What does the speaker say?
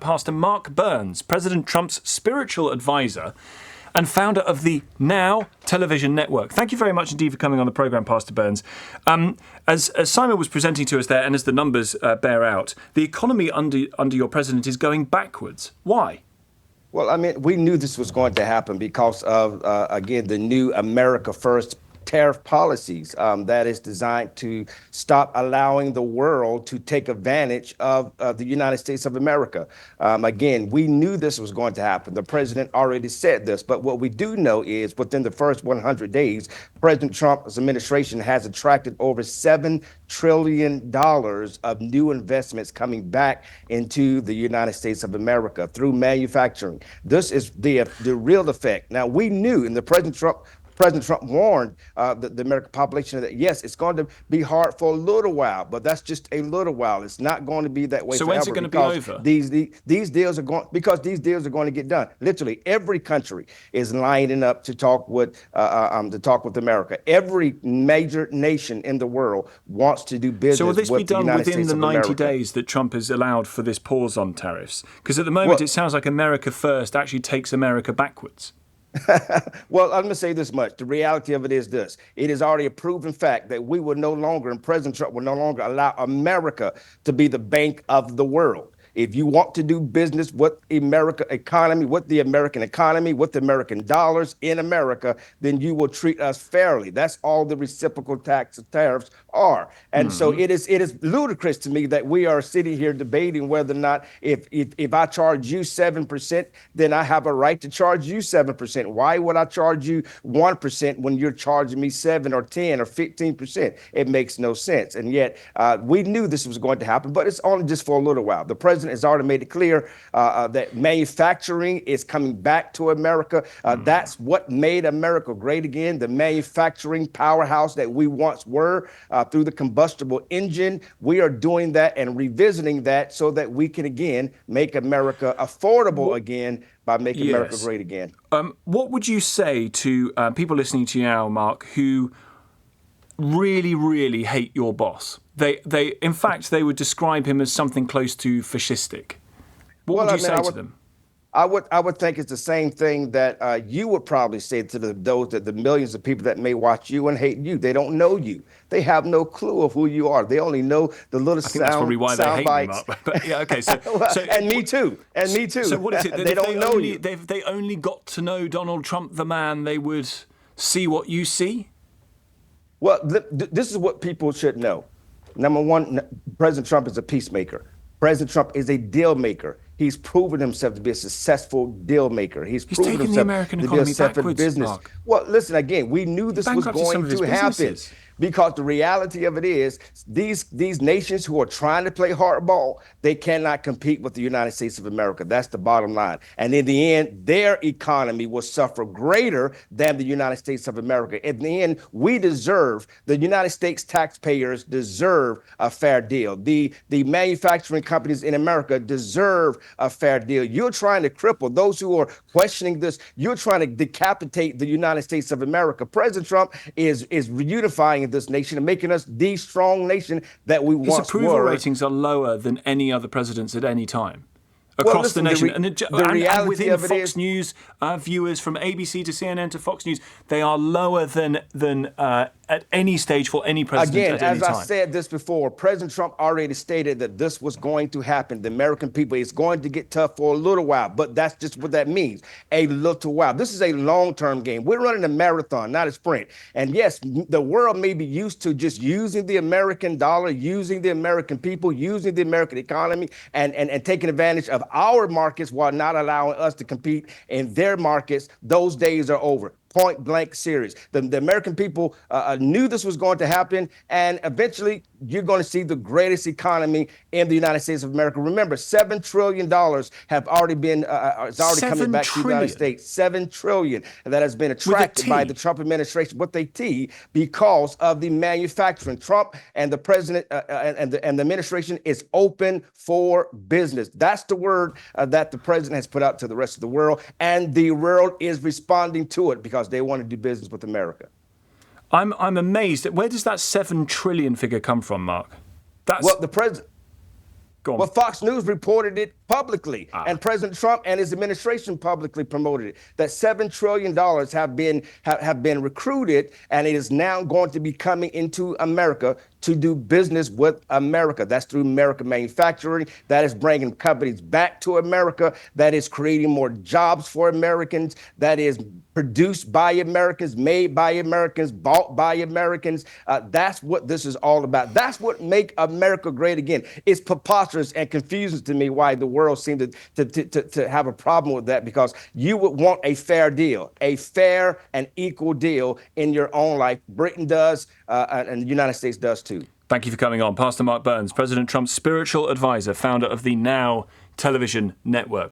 Pastor Mark Burns, President Trump's spiritual advisor and founder of the Now television network. Thank you very much indeed for coming on the programme, Pastor Burns. As Simon was presenting to us there, and as the numbers bear out, the economy under your president is going backwards. Why? Well, I mean, we knew this was going to happen because of, again, the new America First tariff policies that is designed to stop allowing the world to take advantage of the United States of America. Again, we knew this was going to happen. The president already said this, but what we do know is within the first 100 days, President Trump's administration has attracted over $7 trillion of new investments coming back into the United States of America through manufacturing. This is the real effect. Now, we knew, and President Trump warned the American population that, yes, it's going to be hard for a little while, but that's just a little while. It's not going to be that way forever. So when's it going to be over? These deals are going to get done. Literally, every country is lining up to talk with America. Every major nation in the world wants to do business with the United States of America. So will this be done within the 90 days that Trump has allowed for this pause on tariffs? Because at the moment, it sounds like America First actually takes America backwards. Well, I'm going to say this much. The reality of it is this. It is already a proven fact that we will no longer, and President Trump will no longer allow America to be the bank of the world. If you want to do business with American economy, with the American dollars in America, then you will treat us fairly. That's all the reciprocal tariffs are. And so it is ludicrous to me that we are sitting here debating whether or not if I charge you 7%, then I have a right to charge you 7%. Why would I charge you 1% when you're charging me 7 or 10 or 15%? It makes no sense. And yet we knew this was going to happen, but it's only just for a little while. The president has already made it clear that manufacturing is coming back to America. That's what made America great again, the manufacturing powerhouse that we once were through the combustible engine. We are doing that and revisiting that so that we can, again, make America affordable again by making America great again. What would you say to people listening to you now, Mark, who really, really hate your boss? In fact, they would describe him as something close to fascistic. What would you say to them? I would think it's the same thing that you would probably say to the millions of people that may watch you and hate you. They don't know you. They have no clue of who you are. They only know the little I think that's probably why they hate me, Mark. But yeah, okay. So, and me too. And me too. So what is it? They don't know you. If they only got to know Donald Trump, the man, they would see what you see? Well, this is what people should know. Number one, President Trump is a peacemaker. President Trump is a deal maker. He's proven himself to be a successful deal maker. He's proven taken himself the American to economy be a successful backwards, business. Mark. Well, listen, again, we knew this was going to happen. Because the reality of it is these nations who are trying to play hardball, they cannot compete with the United States of America. That's the bottom line. And in the end, their economy will suffer greater than the United States of America. In the end, the United States taxpayers deserve a fair deal. The manufacturing companies in America deserve a fair deal. You're trying to cripple those who are questioning this. You're trying to decapitate the United States of America. President Trump is unifying this nation and making us the strong nation that we once were. His approval ratings are lower than any other presidents at any time across the nation. And within Fox News viewers, from ABC to CNN to Fox News, they are lower than at any stage for any president at any time. Again, as I said this before, President Trump already stated that this was going to happen. The American people, it's going to get tough for a little while, but that's just what that means, a little while. This is a long-term game. We're running a marathon, not a sprint. And yes, the world may be used to just using the American dollar, using the American people, using the American economy, and taking advantage of our markets while not allowing us to compete in their markets. Those days are over. Point blank serious. The American people knew this was going to happen, and eventually you're going to see the greatest economy in the United States of America. Remember, $7 trillion have already been coming back to the United States. $7 trillion that has been attracted by the Trump administration with a T because of the manufacturing. Trump and the president and the administration is open for business. That's the word that the president has put out to the rest of the world, and the world is responding to it because they want to do business with America. I'm amazed. Where does that $7 trillion figure come from, Mark? Well, the president. Go on. Well, Fox News reported it publicly, and President Trump and his administration publicly promoted it. That $7 trillion have been recruited, and it is now going to be coming into America to do business with America. That's through American manufacturing. That is bringing companies back to America. That is creating more jobs for Americans. That is produced by Americans, made by Americans, bought by Americans. That's what this is all about. That's what make America great again. It's preposterous and confusing to me why the world seems to have a problem with that, because you would want a fair deal, a fair and equal deal in your own life. Britain does, and the United States does too. Thank you for coming on. Pastor Mark Burns, President Trump's spiritual advisor, founder of the Now television network.